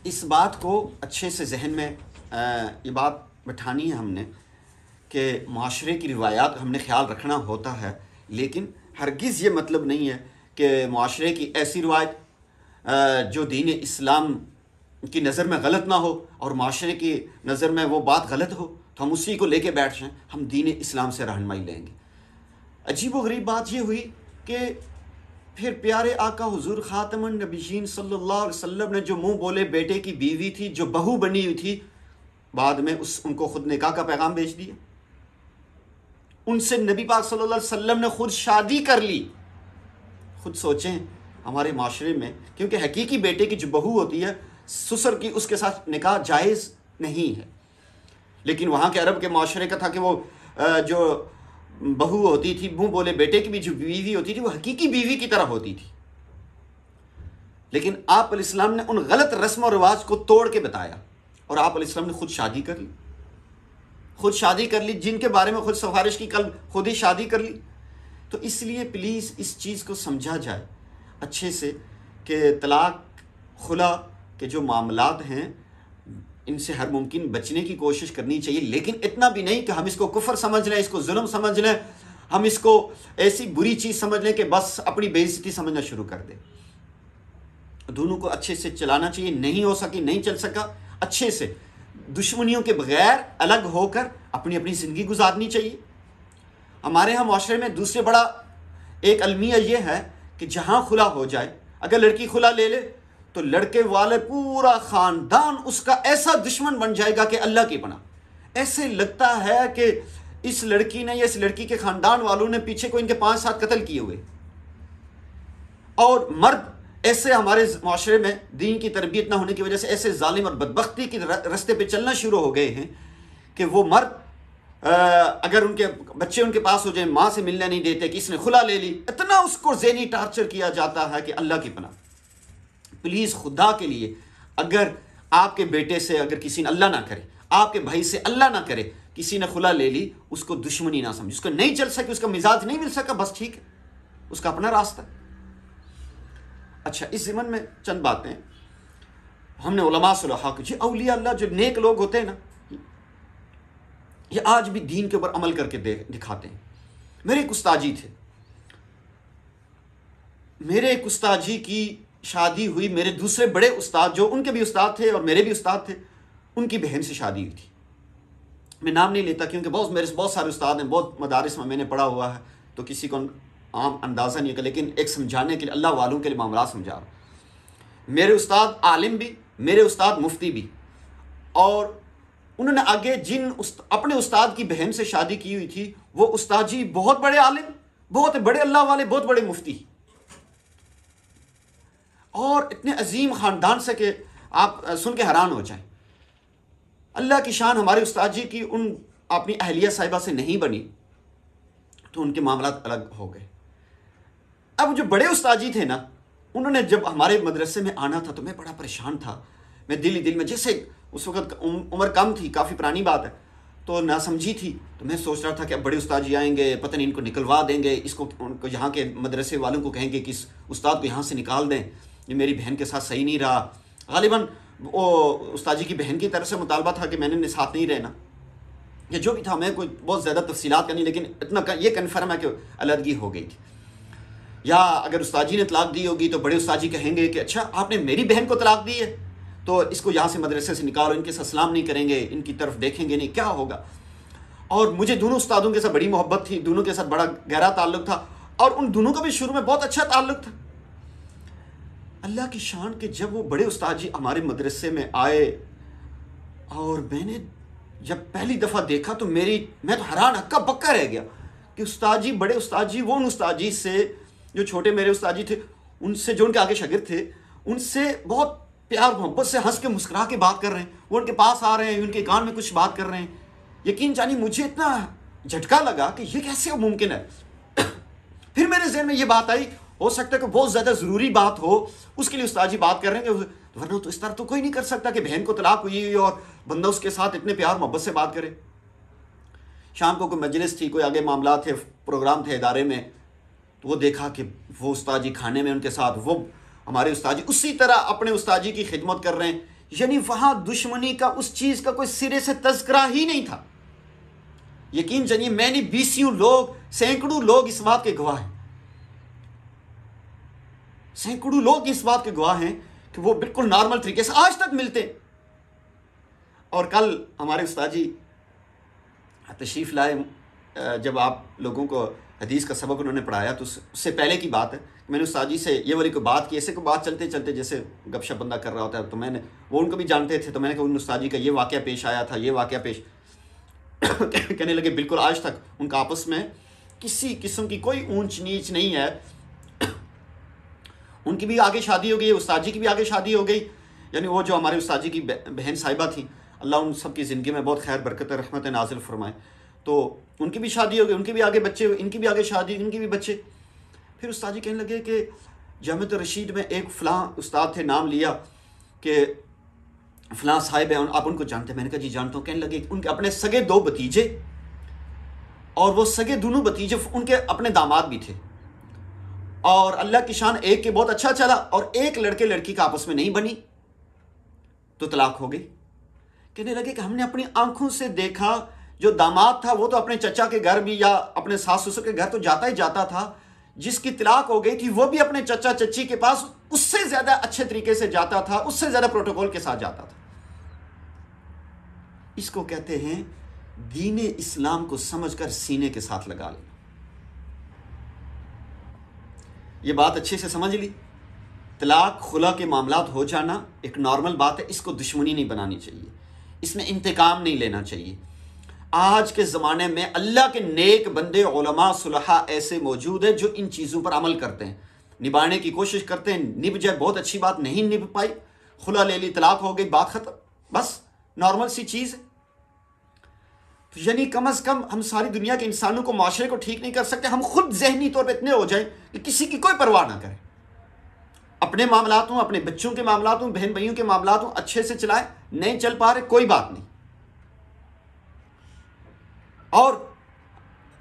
इस बात को अच्छे से जहन में ये बात बिठानी है हमने कि माशरे की रिवायात हमने ख्याल रखना होता है, लेकिन हरगिज़ ये मतलब नहीं है कि माशरे की ऐसी रिवायत जो दीन इस्लाम की नज़र में गलत ना हो और माशरे की नज़र में वो बात गलत हो तो हम उसी को लेके बैठ जाएं, हम दीन इस्लाम से रहनुमाई लेंगे। अजीब व गरीब बात ये हुई कि फिर प्यारे आका हुजूर ख़ातमुन नबीयीन सल्लल्लाहु अलैहि वसल्लम ने जो मुँह बोले बेटे की बीवी थी, जो बहू बनी हुई थी, बाद में उनको खुद निकाह का पैगाम भेज दिया। उनसे नबी पाक सल्लल्लाहु अलैहि वसल्लम ने खुद शादी कर ली। खुद सोचें हमारे माशरे में, क्योंकि हकीकी बेटे की जो बहू होती है ससुर की, उसके साथ निकाह जायज़ नहीं है। लेकिन वहाँ के अरब के माशरे का था कि वो जो बहू होती थी, मुँह बोले बेटे की भी जो बीवी होती थी, वो हकीकी बीवी की तरह होती थी। लेकिन आप अलैहिस्सलाम ने उन गलत रस्म और रिवाज को तोड़ के बताया और आप अलैहिस्सलाम ने खुद शादी कर ली, खुद शादी कर ली, जिनके बारे में खुद सिफारिश की, कल खुद ही शादी कर ली। तो इसलिए प्लीज़ इस चीज़ को समझा जाए अच्छे से कि तलाक खुला के जो मामलात हैं इनसे हर मुमकिन बचने की कोशिश करनी चाहिए, लेकिन इतना भी नहीं कि हम इसको कुफर समझ लें, इसको जुल्म समझ लें, हम इसको ऐसी बुरी चीज़ समझ लें कि बस अपनी बेइज्जती समझना शुरू कर दें। दोनों को अच्छे से चलाना चाहिए। नहीं हो सकी, नहीं चल सका, अच्छे से दुश्मनियों के बगैर अलग होकर अपनी अपनी ज़िंदगी गुजारनी चाहिए। हमारे यहाँ माशरे में दूसरे बड़ा एक अलमिया ये है कि जहाँ खुला हो जाए, अगर लड़की खुला ले ले तो लड़के वाले पूरा ख़ानदान उसका ऐसा दुश्मन बन जाएगा कि अल्लाह की पनाह। ऐसे लगता है कि इस लड़की ने या इस लड़की के ख़ानदान वालों ने पीछे को इनके 5-7 कत्ल किए हुए। और मर्द ऐसे हमारे माशरे में दीन की तरबियत ना होने की वजह से ऐसे जालिम और बदबख्ती के रास्ते पे चलना शुरू हो गए हैं कि वो मर्द अगर उनके बच्चे उनके पास हो जाए, माँ से मिलने नहीं देते कि इसने खुला ले ली, इतना उसको ज़हनी टार्चर किया जाता है कि अल्लाह की पनाह। प्लीज़ खुदा के लिए, अगर आपके बेटे से, अगर किसी ने, अल्लाह ना करे, आपके भाई से अल्लाह ना करे, किसी ने खुला ले ली, उसको दुश्मनी ना समझे। उसको नहीं चल सके, उसका मिजाज नहीं मिल सका, बस ठीक है, उसका अपना रास्ता। अच्छा, इस ज़िमन में चंद बातें हमने उलमा सुलहा की, जी औलिया अल्लाह जो नेक लोग होते हैं ना, ये आज भी दीन के ऊपर अमल करके दिखाते हैं। मेरे एक उस्ताजी थे, मेरे एक उस्ताजी की शादी हुई, मेरे दूसरे बड़े उस्ताद जो उनके भी उस्ताद थे और मेरे भी उस्ताद थे, उनकी बहन से शादी हुई थी। मैं नाम नहीं लेता क्योंकि मेरे बहुत सारे उस्ताद हैं, बहुत मदारिस में मैंने पढ़ा हुआ है, तो किसी को आम अंदाज़ा नहीं होगा, लेकिन एक समझाने के लिए, अल्लाह वालों के लिए मामला समझा रहा हूँ। मेरे उस्ताद आलिम भी, मेरे उस्ताद मुफ्ती भी, और उन्होंने आगे अपने उस्ताद की बहन से शादी की हुई थी, वो उस्ताद जी बहुत बड़े आलिम, बहुत बड़े अल्लाह वाले, बहुत बड़े मुफ्ती, और इतने अजीम ख़ानदान से कि आप सुन के हैरान हो जाएं। अल्लाह की शान हमारे उस्ताद जी की उन अपनी अहलिया साहिबा से नहीं बनी, तो उनके मामला अलग हो गए। अब जो बड़े उस्ताद जी थे ना, उन्होंने जब हमारे मदरसे में आना था तो मैं बड़ा परेशान था। मैं दिल में, जैसे उस वक़्त उम्र कम थी, काफ़ी पुरानी बात है, तो ना समझी थी, तो मैं सोच रहा था कि अब बड़े उस्ताद जी आएंगे, पता नहीं इनको निकलवा देंगे, इसको उनको यहाँ के मदरसे वालों को कहेंगे कि इस उस्ताद को यहाँ से निकाल दें, ये मेरी बहन के साथ सही नहीं रहा। गालिबन वो उस्ताद जी की बहन की तरफ से मुतालबा था कि मैंने साथ नहीं रहना, या जो भी था, मैं कोई बहुत ज़्यादा तफसीलात का नहीं, लेकिन इतना ये कन्फर्म है कि अलहदगी हो गई थी। या अगर उस्ताद जी ने तलाक दी होगी तो बड़े उस्ताद जी कहेंगे कि अच्छा आपने मेरी बहन को तलाक दी है, तो इसको यहाँ से मदरसे से निकालो, इनके साथ सलाम नहीं करेंगे, इनकी तरफ देखेंगे नहीं, क्या होगा। और मुझे दोनों उस्तादों के साथ बड़ी मोहब्बत थी, दोनों के साथ बड़ा गहरा ताल्लुक़ था, और उन दोनों का भी शुरू में बहुत अच्छा ताल्लुक़ था। अल्लाह की शान के जब वो बड़े उस्ताद जी हमारे मदरसे में आए और मैंने जब पहली दफ़ा देखा तो मैं तो हैरान हक्का बक्का रह गया कि उस्ताद जी, बड़े उस्ताद जी, वो उन उस्ताद जी से जो छोटे मेरे उस्ताद जी थे, उनसे जो उनके आगे शागिर्द थे, उनसे बहुत प्यार मोहब्बत से हंस के मुस्कुरा के बात कर रहे हैं। वो उनके पास आ रहे हैं, उनके कान में कुछ बात कर रहे हैं। यकीन जानिए मुझे इतना झटका लगा कि ये कैसे मुमकिन है। फिर मेरे जहन में ये बात आई, हो सकता है कि बहुत ज़्यादा ज़रूरी बात हो, उसके लिए उस्ताद जी बात कर रहे हैं, वरना तो इस तरह तो कोई नहीं कर सकता कि बहन को तलाक हुई और बंदा उसके साथ इतने प्यार मोहब्बत से बात करे। शाम को कोई मजलिस थी, कोई आगे मामला थे, प्रोग्राम थे इदारे में, तो वो देखा कि वो उस्ताद जी खाने में उनके साथ, वो हमारे उस्ताद जी उसी तरह अपने उस्ताद जी की खिदमत कर रहे हैं यानी वहां दुश्मनी का, उस चीज का कोई सिरे से तज़किरा ही नहीं था। यकीन जानिए, मैं नहीं, बीसियों लोग, सैकड़ों लोग इस बात के गवाह हैं, सैकड़ों लोग इस बात के गवाह हैं कि वो बिल्कुल नॉर्मल तरीके से आज तक मिलते हैं। और कल हमारे उस्ताद जी तशरीफ लाए, जब आप लोगों को हदीस का सबक उन्होंने पढ़ाया, तो उससे पहले की बात है, मैंने उस्ताद जी से ये वाली कोई बात की, ऐसे कोई बात चलते चलते जैसे गपशप बंदा कर रहा होता है, तो मैंने, वो उनको भी जानते थे, तो मैंने कहा उन उस्ताद जी का ये वाक़या पेश आया था, ये वाक़या पेश कहने लगे बिल्कुल आज तक उनका आपस में किसी किस्म की कोई ऊंच नीच नहीं है। उनकी भी आगे शादी हो गई, उस्ताद जी की भी आगे शादी हो गई, यानी वो जो हमारे उस्ताद जी की बहन साहिबा थी, अल्लाह उन सब की ज़िंदगी में बहुत खैर बरकत रहमत नाजिल फरमाए, तो उनकी भी शादी हो गई, उनके भी आगे बच्चे, इनकी भी आगे शादी, इनकी भी बच्चे। फिर उस्ताद जी कहने लगे कि जामिअत रशीद में एक फ़लाँ उस्ताद थे, नाम लिया कि फ़लाँ साहिब हैं, आप उनको जानते हैं? मैंने कहा जी जानता हूँ। कहने लगे उनके अपने सगे 2 भतीजे, और वो सगे दोनों भतीजे उनके अपने दामाद भी थे, और अल्लाह की शान एक के बहुत अच्छा चला, और एक लड़के लड़की का आपस में नहीं बनी तो तलाक हो गई। कहने लगे कि हमने अपनी आंखों से देखा, जो दामाद था वो तो अपने चचा के घर भी या अपने सास ससुर के घर तो जाता ही जाता था, जिसकी तलाक हो गई थी वो भी अपने चचा चच्ची के पास उससे ज्यादा अच्छे तरीके से जाता था, उससे ज्यादा प्रोटोकॉल के साथ जाता था। इसको कहते हैं दीन इस्लाम को समझकर सीने के साथ लगा लेना। ये बात अच्छे से समझ ली। तलाक खुला के मामलात हो जाना एक नॉर्मल बात है, इसको दुश्मनी नहीं बनानी चाहिए, इसमें इंतकाम नहीं लेना चाहिए। आज के ज़माने में अल्लाह के नेक बंदे, उलमा, सुलहा ऐसे मौजूद हैं जो इन चीज़ों पर अमल करते हैं, निभाने की कोशिश करते हैं, निभ जाए बहुत अच्छी बात, नहीं निभ पाई, खुला ले ली, तलाक हो गई, बात खत्म, बस नॉर्मल सी चीज़ है। तो यानी कम अज़ कम हम सारी दुनिया के इंसानों को, माशरे को ठीक नहीं कर सकते, हम खुद जहनी तौर पर इतने हो जाएं कि किसी की कोई परवाह ना करें, अपने मामलात हों, अपने बच्चों के मामलात हों, बहन भाइयों के मामलात हों, अच्छे से चलाएं, नहीं चल पा रहे कोई बात नहीं। और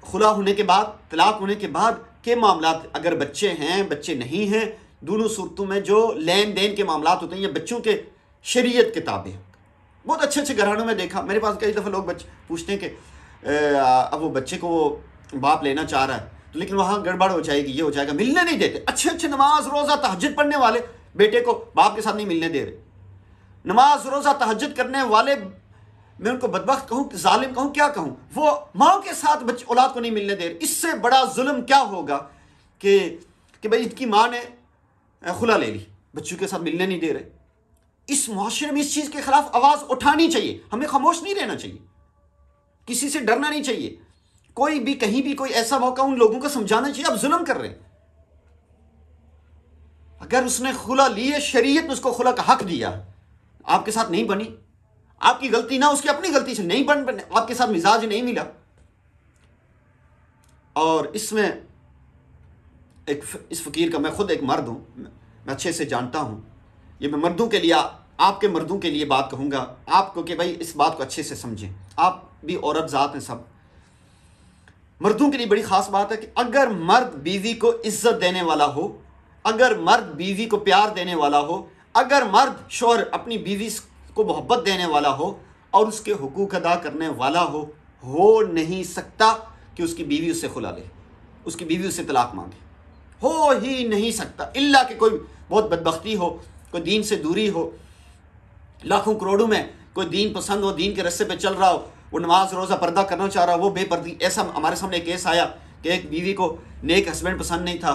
खुला होने के बाद, तलाक होने के बाद के मामलात, अगर बच्चे हैं, बच्चे नहीं हैं, दोनों सूरतों में जो लेन देन के मामलात होते हैं ये बच्चों के शरीयत के ताबे। बहुत अच्छे अच्छे घरानों में देखा, मेरे पास कई दफ़ा लोग बच्चे पूछते हैं कि अब वो बच्चे को वो बाप लेना चाह रहा है, तो लेकिन वहाँ गड़बड़ हो जाएगी, ये हो जाएगा, मिलने नहीं देते। अच्छे अच्छे नमाज रोज़ा तहज्जुद पढ़ने वाले बेटे को बाप के साथ नहीं मिलने दे रहे। नमाज रोज़ा तहज्जुद करने वाले, मैं उनको बदबख्त कहूँ, जालिम कहूँ, क्या कहूँ, वो माँ के साथ बच्चे औलाद को नहीं मिलने दे रहे। इससे बड़ा जुल्म क्या होगा कि भाई इनकी माँ ने खुला ले ली, बच्चों के साथ मिलने नहीं दे रहे। इस मुआशरे में इस चीज़ के खिलाफ आवाज़ उठानी चाहिए, हमें खामोश नहीं रहना चाहिए, किसी से डरना नहीं चाहिए। कोई भी कहीं भी कोई ऐसा मौका उन लोगों को समझाना चाहिए आप जुल्म कर रहे हैं। अगर उसने खुला लिए, शरीयत ने उसको खुला का हक दिया, आपके साथ नहीं बनी, आपकी गलती ना, उसकी अपनी गलती से नहीं बन, आपके साथ मिजाज नहीं मिला। और इसमें इस फकीर का, मैं खुद एक मर्द हूं, मैं अच्छे से जानता हूं, ये मैं मर्दों के लिए, आपके मर्दों के लिए बात कहूंगा आपको कि भाई इस बात को अच्छे से समझें। आप भी औरत ज़ात हैं, सब मर्दों के लिए बड़ी ख़ास बात है कि अगर मर्द बीवी को इज्जत देने वाला हो, अगर मर्द बीवी को प्यार देने वाला हो, अगर मर्द शौहर अपनी बीवी को मोहब्बत देने वाला हो और उसके हुकूक अदा करने वाला हो नहीं सकता कि उसकी बीवी उससे खुला ले, उसकी बीवी उससे तलाक मांगे, हो ही नहीं सकता। इल्ला कि कोई बहुत बदबख्ती हो, कोई दीन से दूरी हो, लाखों करोड़ों में कोई दीन पसंद हो, दीन के रास्ते पे चल रहा हो, वो नमाज रोज़ा पर्दा करना चाह रहा हो, वो बेपर्दी। ऐसा हमारे सामने केस आया कि एक बीवी को नेक हस्बैंड पसंद नहीं था,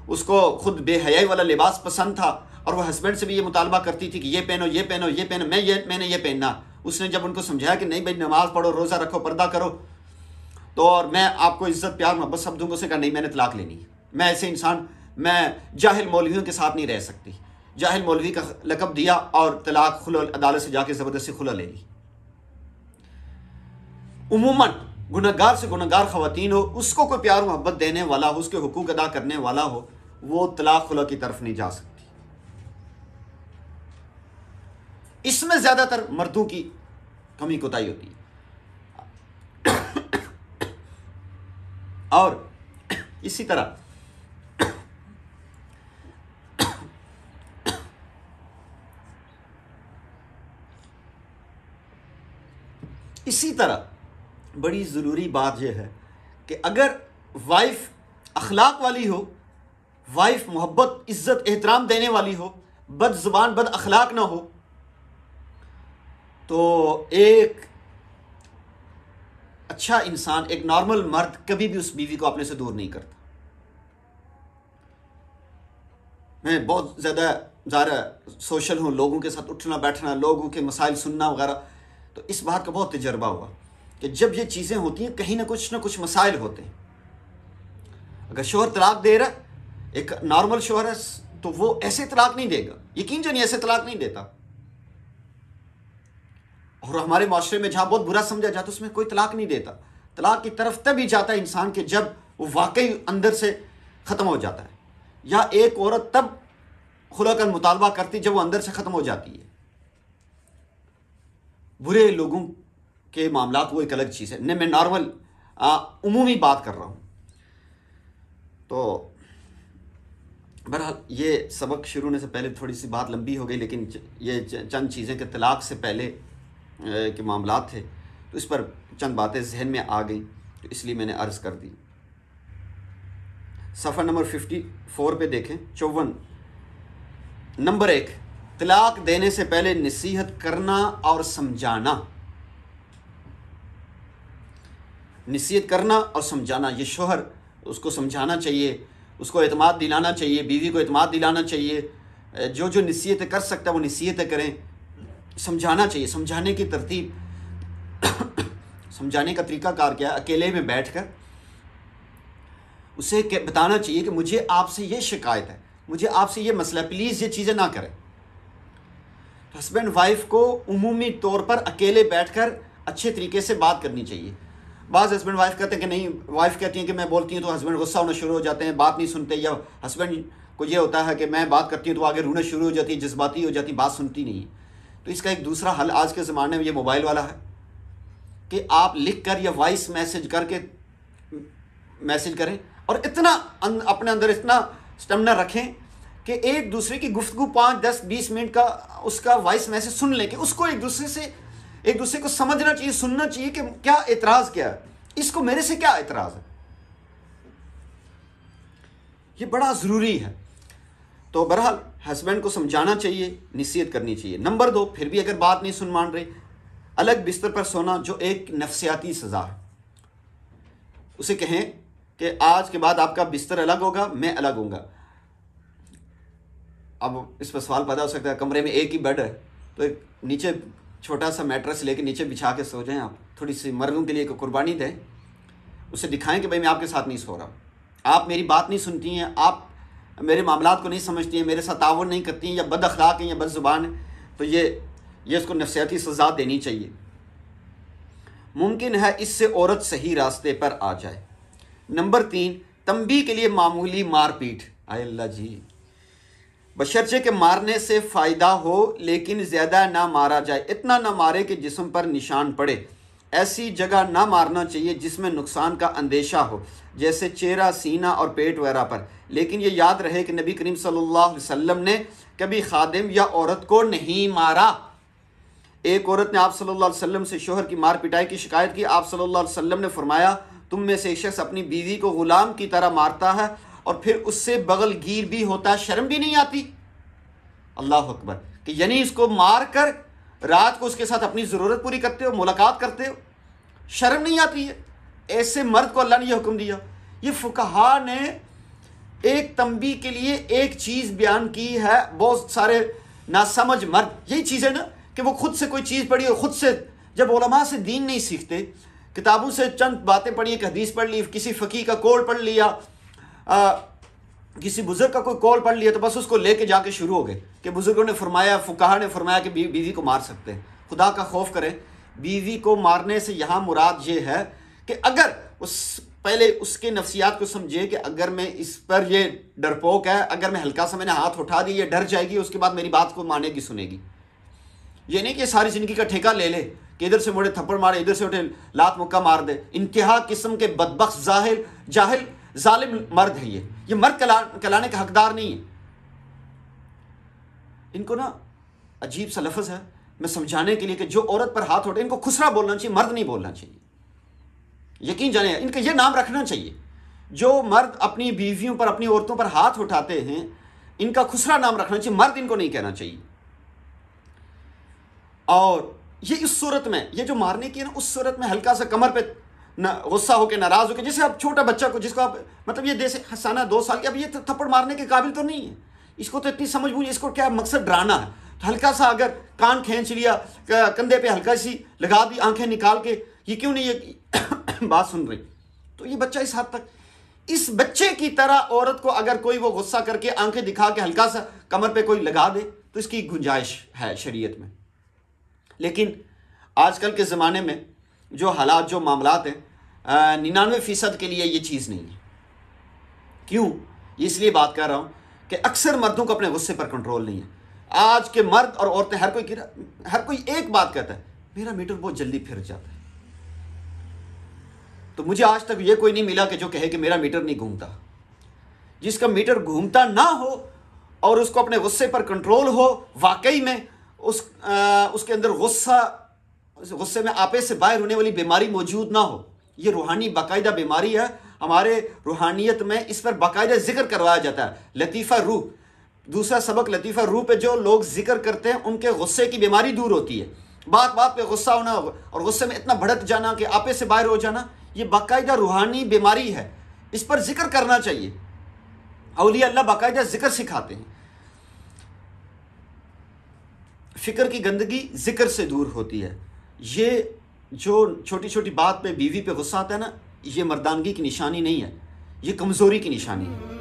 उसको खुद बेहयाई वाला लिबास पसंद था, और वह हस्बैंड से भी ये मुतालबा करती थी कि ये पहनो, ये पहनो, ये पहनो, मैंने ये पहनना। उसने जब उनको समझाया कि नहीं भाई नमाज पढ़ो, रोज़ा रखो, पर्दा करो, तो और मैं आपको इज्जत प्यार मोहब्बत सब दूंगा, उसने कहा नहीं मैंने तलाक लेनी है, मैं ऐसे इंसान, मैं जाहिल मौलवियों के साथ नहीं रह सकती। जाहिल मौलवी का लकब दिया और तलाक खुला, अदालत से जाके ज़बरदस्ती खुला ले ली। उमूमन गुनहगार से गुनहगार ख़वातीन हो, उसको कोई प्यार मोहब्बत देने वाला हो, उसके हुकूक अदा करने वाला हो, वो तलाक खुला की तरफ नहीं जा सकती। इसमें ज़्यादातर मर्दों की कमी कोताही होती है। और इसी तरह इसी तरह बड़ी ज़रूरी बात यह है कि अगर वाइफ अखलाक वाली हो, वाइफ मोहब्बत इज़्ज़त एहतराम देने वाली हो, बद ज़ुबान बद अखलाक ना हो, तो एक अच्छा इंसान, एक नॉर्मल मर्द कभी भी उस बीवी को अपने से दूर नहीं करता। मैं बहुत ज़्यादा सोशल हूँ, लोगों के साथ उठना बैठना, लोगों के मसाइल सुनना वगैरह, तो इस बात का बहुत तजर्बा हुआ कि जब ये चीज़ें होती हैं कहीं ना कुछ मसाइल होते हैं। अगर शोहर तलाक दे रहा है, एक नॉर्मल शोहर है, तो वो ऐसे तलाक नहीं देगा, यकीन जानिए ऐसे तलाक नहीं देता। और हमारे माशरे में जहाँ बहुत बुरा समझा जाता है उसमें कोई तलाक नहीं देता। तलाक की तरफ तभी जाता है इंसान के जब वो वाकई अंदर से ख़त्म हो जाता है, या एक औरत तब खुला का मुतालबा करती जब वो अंदर से ख़त्म हो जाती है। बुरे लोगों के मामलात वो एक अलग चीज़ है, न मैं नॉर्मल उमूमी बात कर रहा हूँ। तो बहरहाल ये सबक शुरू होने से पहले थोड़ी सी बात लंबी हो गई, लेकिन ये चंद चीज़ें के तलाक से पहले के मामलात थे, तो इस पर चंद बातें जहन में आ गई, तो इसलिए मैंने अर्ज़ कर दी। सफ़र नंबर 54 पे देखें, 54 नंबर 1, तलाक देने से पहले नसीहत करना और समझाना। नसीहत करना और समझाना, ये शोहर उसको समझाना चाहिए, उसको एतमाद दिलाना चाहिए, बीवी को एतमाद दिलाना चाहिए। जो जो नसीहतें कर सकता है वो नसीहतें करें, समझाना चाहिए। समझाने की तरतीब समझाने का तरीक़ाकार क्या है? अकेले में बैठकर उसे बताना चाहिए कि मुझे आपसे ये शिकायत है, मुझे आपसे ये मसला है, प्लीज़ ये चीज़ें ना करें। हस्बैंड वाइफ को उमूमी तौर पर अकेले बैठकर अच्छे तरीके से बात करनी चाहिए। बाज़ हस्बैंड वाइफ कहते हैं कि नहीं, वाइफ कहती हैं कि मैं बोलती हूँ तो हस्बैंड गुस्सा होना शुरू हो जाते हैं, बात नहीं सुनते, या हस्बैंड को ये होता है कि मैं बात करती हूँ तो आगे रोना शुरू हो जाती है, जज्बाती हो जाती, बात सुनती नहीं है। तो इसका एक दूसरा हल आज के ज़माने में ये मोबाइल वाला है कि आप लिख कर या वॉइस मैसेज करके मैसेज करें, और इतना अपने अंदर इतना स्टेमिना रखें कि एक दूसरे की गुफ्तगू 5, 10, 20 मिनट का उसका वॉइस मैसेज सुन लें, कि उसको एक दूसरे को समझना चाहिए, सुनना चाहिए कि क्या एतराज़ क्या है, इसको मेरे से क्या एतराज़ है। ये बड़ा ज़रूरी है। तो बहरहाल हस्बैंड को समझाना चाहिए, नसीहत करनी चाहिए। नंबर 2, फिर भी अगर बात नहीं सुन मान रही, अलग बिस्तर पर सोना, जो एक नफ्सियाती सज़ा है। उसे कहें कि आज के बाद आपका बिस्तर अलग होगा, मैं अलग होऊंगा। अब इस पर सवाल पैदा हो सकता है, कमरे में एक ही बेड है तो एक नीचे छोटा सा मैट्रेस लेके नीचे बिछा के सो जाएं आप, थोड़ी सी मर्दों के लिए एक कुर्बानी दें, उसे दिखाएं कि भाई मैं आपके साथ नहीं सो रहा, आप मेरी बात नहीं सुनती हैं, आप मेरे मामलात को नहीं समझती हैं, मेरे साथ ताउन नहीं करती हैं, या बद अखलाक हैं या बद ज़ुबान है, तो ये उसको नफ्सियाती सज़ा देनी चाहिए। मुमकिन है इससे औरत सही रास्ते पर आ जाए। नंबर 3, तंबी के लिए मामूली मारपीट। आय अल्लाह जी, बशर्ते के मारने से फ़ायदा हो लेकिन ज़्यादा ना मारा जाए, इतना ना मारे कि जिस्म पर निशान पड़े। ऐसी जगह ना मारना चाहिए जिसमें नुकसान का अंदेशा हो, जैसे चेहरा, सीना और पेट वगैरह पर। लेकिन ये याद रहे कि नबी करीम सल्लल्लाहु अलैहि वसल्लम ने कभी खादिम या औरत को नहीं मारा। एक औरत ने आप सल्लल्लाहु अलैहि वसल्लम से शोहर की मार पिटाई की शिकायत की। आप सल्लल्लाहु अलैहि वसल्लम ने फरमाया, तुम में से एक शख्स अपनी बीवी को गुलाम की तरह मारता है और फिर उससे बगलगीर भी होता है, शर्म भी नहीं आती। अल्लाह अकबर, कि यानी इसको मार कर रात को उसके साथ अपनी ज़रूरत पूरी करते हो, मुलाकात करते हो, शर्म नहीं आती है? ऐसे मर्द को अल्लाह ने यह हुक्म दिया। ये फुकहा ने एक तंबी के लिए एक चीज़ बयान की है। बहुत सारे नासमझ मर्द यही चीज़ है ना कि वो खुद से कोई चीज़ पढ़ी हो, खुद से जब उलमा से दीन नहीं सीखते, किताबों से चंद बातें पढ़ी, एक हदीस पढ़ ली, किसी फ़कीह का कौल पढ़ लिया, किसी बुजुर्ग का कोई कौल पढ़ लिया, तो बस उसको लेके जाके शुरू हो गए कि बुजुर्गों ने फरमाया, फुकाहा ने फरमाया कि बीवी को मार सकते हैं। खुदा का खौफ करें, बीवी को मारने से यहाँ मुराद ये है कि अगर पहले उसके नफ्सियात को समझे कि अगर मैं इस पर ये डरपोक है, अगर मैं हल्का सा मैंने हाथ उठा दी, ये डर जाएगी, उसके बाद मेरी बात को मानेगी, सुनेगी। ये नहीं कि सारी ज़िंदगी का ठेका ले ले कि इधर से मुड़े थप्पड़ मारे, इधर से उठे लात मुक्का मार दे। इंतहा किस्म के बदबख्त जाहिल जालिम मर्द है ये मर्द कहलाने का हकदार नहीं है। इनको ना अजीब सा लफ्ज़ है, में समझाने के लिए कि जो औरत पर हाथ उठे इनको खुसरा बोलना चाहिए, मर्द नहीं बोलना चाहिए। यकीन जाने इनका ये नाम रखना चाहिए। जो मर्द अपनी बीवियों पर, अपनी औरतों पर हाथ उठाते हैं, इनका खुसरा नाम रखना चाहिए, मर्द इनको नहीं कहना चाहिए। और ये इस सूरत में, ये जो मारने की है ना, उस सूरत में हल्का सा कमर पे गुस्सा होकर, नाराज होकर, जैसे आप छोटा बच्चा को, जिसको आप मतलब ये जैसे हंसाना 2 साल के, अब ये तो थप्पड़ मारने के काबिल तो नहीं है, इसको तो इतनी समझ बूझ, इसको क्या मकसद डराना है, तो हल्का सा अगर कान खींच लिया, कंधे पे हल्का सी लगा दी, आंखें निकाल के, ये क्यों नहीं ये बात सुन रही, तो ये बच्चा इस हद तक, इस बच्चे की तरह औरत को अगर कोई वो गुस्सा करके आंखें दिखा के हल्का सा कमर पे कोई लगा दे तो इसकी गुंजाइश है शरीयत में। लेकिन आजकल के ज़माने में जो हालात, जो मामलात हैं, 99% के लिए ये चीज़ नहीं है। क्यों? इसलिए बात कर रहा हूँ कि अक्सर मर्दों को अपने गुस्से पर कंट्रोल नहीं है। आज के मर्द और औरतें, हर कोई एक बात कहता है, मेरा मीटर बहुत जल्दी फिर जाता है। तो मुझे आज तक ये कोई नहीं मिला कि जो कहे कि मेरा मीटर नहीं घूमता। जिसका मीटर घूमता ना हो और उसको अपने गुस्से पर कंट्रोल हो, वाकई में उसके अंदर गुस्से में आपे से बाहर होने वाली बीमारी मौजूद ना हो, ये रूहानी बाकायदा बीमारी है। हमारे रूहानियत में इस पर बाकायदा जिक्र करवाया जाता है, लतीफ़ा रूह। दूसरा सबक लतीफ़ा रूह पे जो लोग जिक्र करते हैं, उनके गुस्से की बीमारी दूर होती है। बात बात पे गुस्सा होना और गुस्से में इतना भड़क जाना कि आपे से बाहर हो जाना, ये बाकायदा रूहानी बीमारी है, इस पर जिक्र करना चाहिए। औलिया अल्लाह बाकायदा जिक्र सिखाते हैं। फिक्र की गंदगी जिक्र से दूर होती है। ये जो छोटी छोटी बात पे बीवी पे गुस्सा आता है ना, ये मर्दानगी की निशानी नहीं है, ये कमज़ोरी की निशानी है।